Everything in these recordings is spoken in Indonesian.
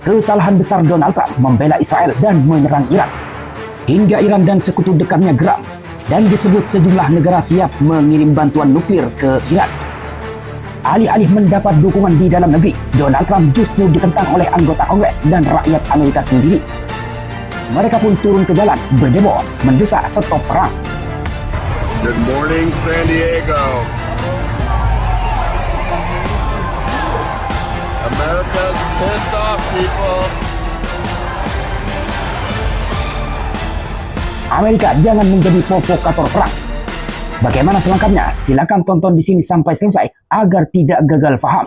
Kesalahan besar Donald Trump membela Israel dan menyerang Iran. Hingga Iran dan sekutu dekatnya geram dan disebut sejumlah negara siap mengirim bantuan nuklir ke Iran. Alih-alih mendapat dukungan di dalam negeri, Donald Trump justru ditentang oleh anggota Kongres dan rakyat Amerika sendiri. Mereka pun turun ke jalan berdemo mendesak stop perang. Good morning, San Diego. America's pissed off, people. Amerika jangan menjadi provokator perang. Bagaimana selengkapnya? Silakan tonton di sini sampai selesai agar tidak gagal paham.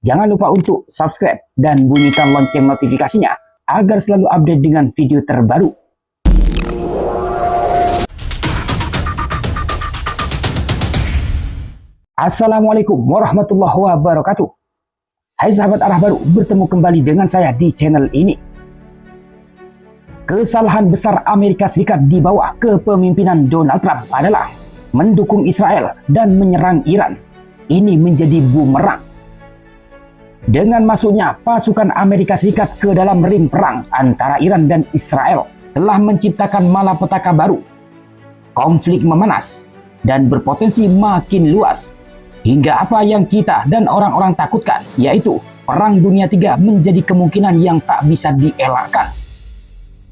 Jangan lupa untuk subscribe dan bunyikan lonceng notifikasinya agar selalu update dengan video terbaru. Assalamualaikum warahmatullahi wabarakatuh. Hai sahabat arah baru, bertemu kembali dengan saya di channel ini. Kesalahan besar Amerika Serikat di bawah kepemimpinan Donald Trump adalah mendukung Israel dan menyerang Iran. Ini menjadi bumerang. Dengan masuknya pasukan Amerika Serikat ke dalam ring perang antara Iran dan Israel telah menciptakan malapetaka baru. Konflik memanas dan berpotensi makin luas. Hingga apa yang kita dan orang-orang takutkan, yaitu Perang Dunia III menjadi kemungkinan yang tak bisa dielakkan.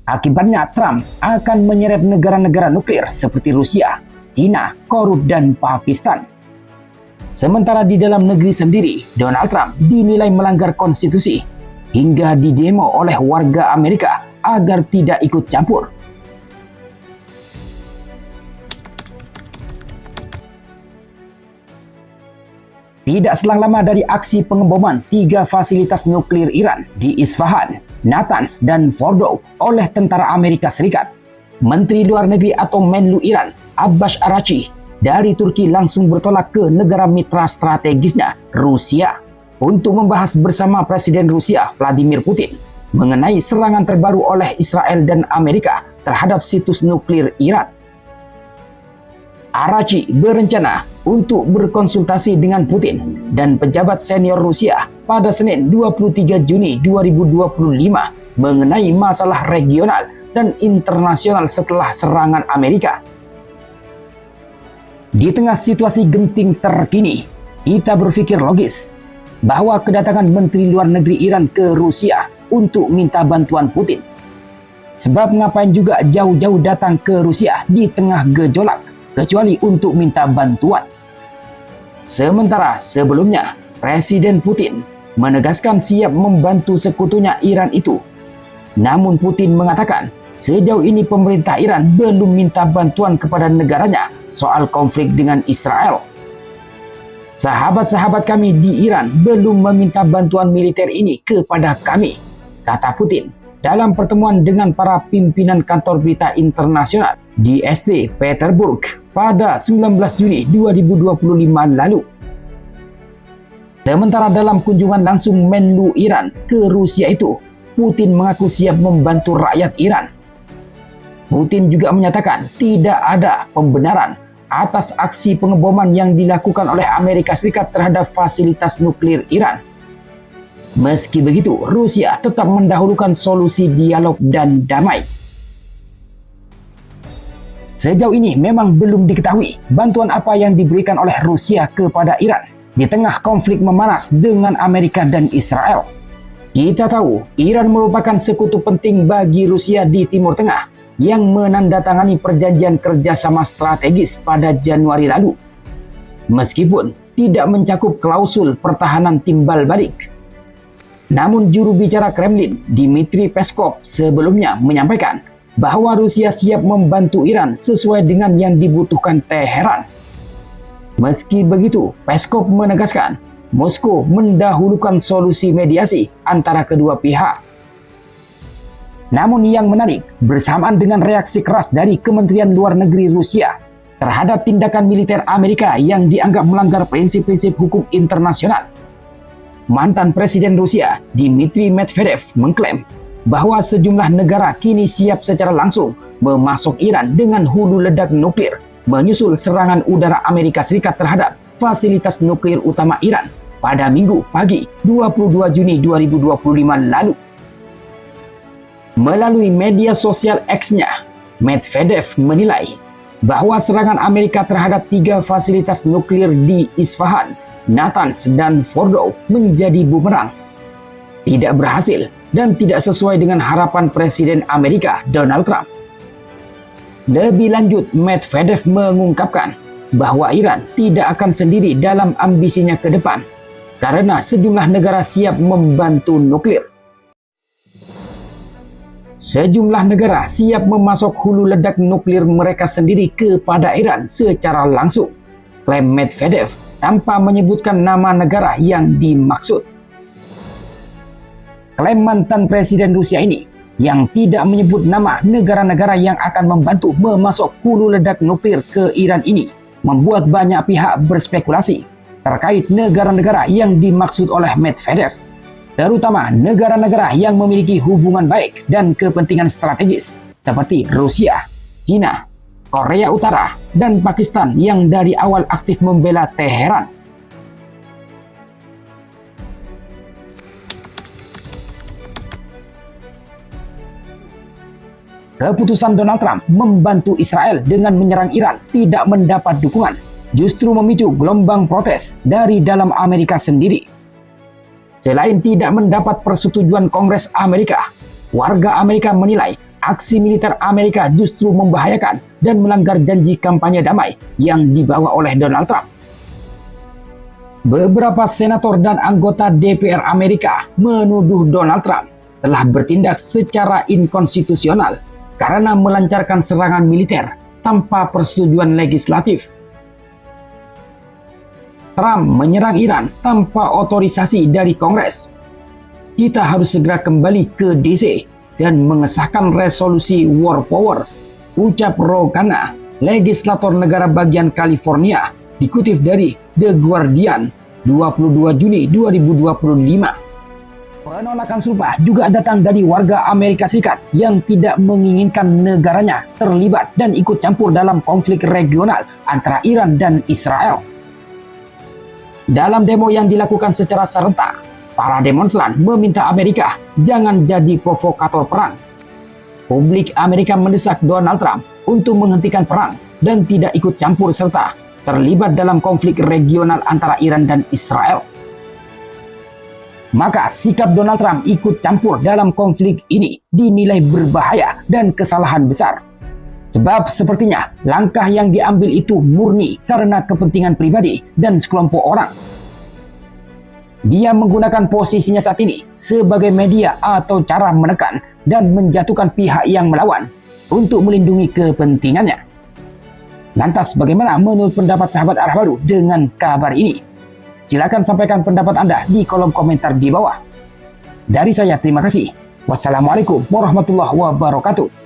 Akibatnya Trump akan menyeret negara-negara nuklir seperti Rusia, China, Korea, dan Pakistan. Sementara di dalam negeri sendiri, Donald Trump dinilai melanggar konstitusi hingga didemo oleh warga Amerika agar tidak ikut campur. Tidak selang lama dari aksi pengeboman 3 fasilitas nuklir Iran di Isfahan, Natanz, dan Fordow oleh tentara Amerika Serikat, Menteri Luar Negeri atau Menlu Iran, Abbas Araghchi, dari Turki langsung bertolak ke negara mitra strategisnya, Rusia, untuk membahas bersama Presiden Rusia, Vladimir Putin, mengenai serangan terbaru oleh Israel dan Amerika terhadap situs nuklir Iran. Araghchi berencana untuk berkonsultasi dengan Putin dan pejabat senior Rusia pada Senin 23 Juni 2025 mengenai masalah regional dan internasional setelah serangan Amerika. Di tengah situasi genting terkini, kita berpikir logis bahwa kedatangan Menteri Luar Negeri Iran ke Rusia untuk minta bantuan Putin. Sebab ngapain juga jauh-jauh datang ke Rusia di tengah gejolak, kecuali untuk minta bantuan. Sementara sebelumnya, Presiden Putin menegaskan siap membantu sekutunya Iran itu. Namun Putin mengatakan, sejauh ini pemerintah Iran belum minta bantuan kepada negaranya soal konflik dengan Israel. Sahabat-sahabat kami di Iran belum meminta bantuan militer ini kepada kami, kata Putin dalam pertemuan dengan para pimpinan kantor berita internasional di St. Petersburg pada 19 Juni 2025 lalu. Sementara dalam kunjungan langsung Menlu Iran ke Rusia itu, Putin mengaku siap membantu rakyat Iran. Putin juga menyatakan tidak ada pembenaran atas aksi pengeboman yang dilakukan oleh Amerika Serikat terhadap fasilitas nuklir Iran. Meski begitu, Rusia tetap mendahulukan solusi dialog dan damai. Sejauh ini memang belum diketahui bantuan apa yang diberikan oleh Rusia kepada Iran di tengah konflik memanas dengan Amerika dan Israel. Kita tahu Iran merupakan sekutu penting bagi Rusia di Timur Tengah yang menandatangani perjanjian kerjasama strategis pada Januari lalu. Meskipun tidak mencakup klausul pertahanan timbal balik. Namun juru bicara Kremlin, Dmitry Peskov, sebelumnya menyampaikan bahwa Rusia siap membantu Iran sesuai dengan yang dibutuhkan Teheran. Meski begitu, Peskov menegaskan Moskow mendahulukan solusi mediasi antara kedua pihak. Namun yang menarik, bersamaan dengan reaksi keras dari Kementerian Luar Negeri Rusia terhadap tindakan militer Amerika yang dianggap melanggar prinsip-prinsip hukum internasional, mantan Presiden Rusia Dmitry Medvedev mengklaim bahwa sejumlah negara kini siap secara langsung memasok Iran dengan hulu ledak nuklir menyusul serangan udara Amerika Serikat terhadap fasilitas nuklir utama Iran pada Minggu pagi 22 Juni 2025 lalu. Melalui media sosial X-nya, Medvedev menilai bahwa serangan Amerika terhadap 3 fasilitas nuklir di Isfahan, Natanz, dan Fordow menjadi bumerang. Tidak berhasil dan tidak sesuai dengan harapan Presiden Amerika Donald Trump. Lebih lanjut, Medvedev mengungkapkan bahwa Iran tidak akan sendiri dalam ambisinya ke depan karena sejumlah negara siap membantu nuklir. Sejumlah negara siap memasok hulu ledak nuklir mereka sendiri kepada Iran secara langsung, klaim Medvedev tanpa menyebutkan nama negara yang dimaksud. Klaim mantan Presiden Rusia ini yang tidak menyebut nama negara-negara yang akan membantu memasok hulu ledak nuklir ke Iran ini membuat banyak pihak berspekulasi terkait negara-negara yang dimaksud oleh Medvedev, terutama negara-negara yang memiliki hubungan baik dan kepentingan strategis seperti Rusia, China, Korea Utara, dan Pakistan yang dari awal aktif membela Teheran. Keputusan Donald Trump membantu Israel dengan menyerang Iran tidak mendapat dukungan, justru memicu gelombang protes dari dalam Amerika sendiri. Selain tidak mendapat persetujuan Kongres Amerika, warga Amerika menilai aksi militer Amerika justru membahayakan dan melanggar janji kampanye damai yang dibawa oleh Donald Trump. Beberapa senator dan anggota DPR Amerika menuduh Donald Trump telah bertindak secara inkonstitusional karena melancarkan serangan militer tanpa persetujuan legislatif. Trump menyerang Iran tanpa otorisasi dari Kongres. Kita harus segera kembali ke DC dan mengesahkan resolusi War Powers, ucap Ro Khanna, legislator negara bagian California, dikutip dari The Guardian 22 Juni 2025. Penolakan serupa juga datang dari warga Amerika Serikat yang tidak menginginkan negaranya terlibat dan ikut campur dalam konflik regional antara Iran dan Israel. Dalam demo yang dilakukan secara serentak, para demonstran meminta Amerika jangan jadi provokator perang. Publik Amerika mendesak Donald Trump untuk menghentikan perang dan tidak ikut campur serta terlibat dalam konflik regional antara Iran dan Israel. Maka sikap Donald Trump ikut campur dalam konflik ini dinilai berbahaya dan kesalahan besar. Sebab sepertinya langkah yang diambil itu murni karena kepentingan pribadi dan sekelompok orang. Dia menggunakan posisinya saat ini sebagai media atau cara menekan dan menjatuhkan pihak yang melawan untuk melindungi kepentingannya. Lantas bagaimana menurut pendapat sahabat Arah Baru dengan kabar ini? Silakan sampaikan pendapat Anda di kolom komentar di bawah. Dari saya terima kasih. Wassalamualaikum warahmatullahi wabarakatuh.